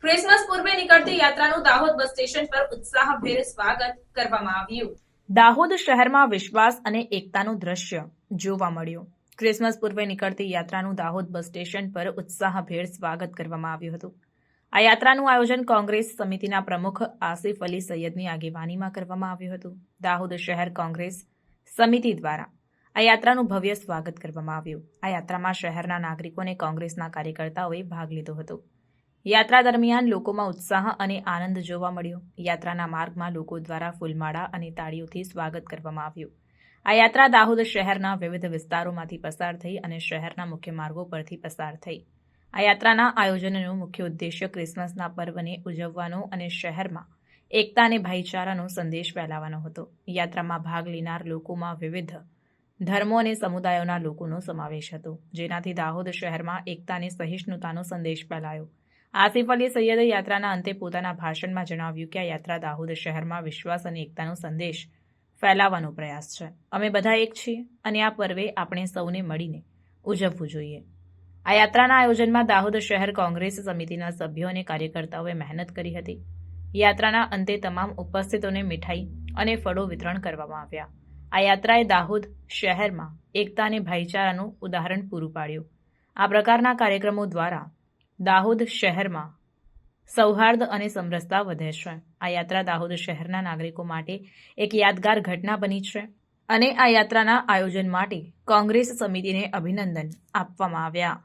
Christmas પૂર્વે નીકળતી યાત્રાનું દાહોદ બસ સ્ટેશન પર ઉત્સાહભેર સ્વાગત કરવામાં આવ્યું। દાહોદ શહેરમાં વિશ્વાસ અને એકતાનું દ્રશ્ય જોવા મળ્યું। ક્રિસમસ પૂર્વે નીકળતી યાત્રાનું દાહોદ બસ સ્ટેશન પર ઉત્સાહભેર સ્વાગત કરવામાં આવ્યું હતું। આ યાત્રાનું આયોજન કોંગ્રેસ સમિતિના પ્રમુખ આસિફ અલી સૈયદની આગેવાનીમાં કરવામાં આવ્યું હતું। દાહોદ શહેર કોંગ્રેસ સમિતિ દ્વારા આ યાત્રાનું ભવ્ય સ્વાગત કરવામાં આવ્યું। આ યાત્રામાં શહેરના નાગરિકો અને કોંગ્રેસના કાર્યકર્તાઓએ ભાગ લીધો હતો। યાત્રા દરમિયાન લોકોમાં ઉત્સાહ અને આનંદ જોવા મળ્યો। યાત્રાના માર્ગમાં લોકો દ્વારા ફૂલમાળા અને તાળીઓથી સ્વાગત કરવામાં આવ્યું। આ યાત્રા દાહોદ શહેરના વિવિધ વિસ્તારોમાંથી પસાર થઈ અને શહેરના મુખ્ય માર્ગો પરથી પસાર થઈ। આ યાત્રાના આયોજનનો મુખ્ય ઉદ્દેશ્ય ક્રિસમસના પર્વને ઉજવવાનો અને શહેરમાં એકતા અને ભાઈચારાનો સંદેશ ફેલાવવાનો હતો। યાત્રામાં ભાગ લેનાર લોકોમાં વિવિધ ધર્મો અને સમુદાયોના લોકોનો સમાવેશ હતો, જેનાથી દાહોદ શહેરમાં એકતા અને સહિષ્ણુતાનો સંદેશ ફેલાયો। આસિફ અલી સૈયદે યાત્રાના અંતે પોતાના ભાષણમાં જણાવ્યું કે આ યાત્રા દાહોદ શહેરમાં વિશ્વાસ અને એકતાનો સંદેશ ફેલાવવાનો પ્રયાસ છે। અમે બધા એક છીએ અને આ પર્વે આપણે સૌને મળીને ઉજવવું જોઈએ। આ યાત્રાના આયોજનમાં દાહોદ શહેર કોંગ્રેસ સમિતિના સભ્યો અને કાર્યકર્તાઓએ મહેનત કરી હતી। યાત્રાના અંતે તમામ ઉપસ્થિતોને મીઠાઈ અને ફળો વિતરણ કરવામાં આવ્યા। આ યાત્રાએ દાહોદ શહેરમાં એકતા અને ભાઈચારાનું ઉદાહરણ પૂરું પાડ્યું। આ પ્રકારના કાર્યક્રમો દ્વારા દાહોદ શહેરમાં સૌહાર્દ અને સમરસતા વધે છે। આ યાત્રા દાહોદ શહેરના નાગરિકો માટે એક યાદગાર ઘટના બની છે અને આ યાત્રાના આયોજન માટે કોંગ્રેસ સમિતિને અભિનંદન આપવામાં આવ્યા।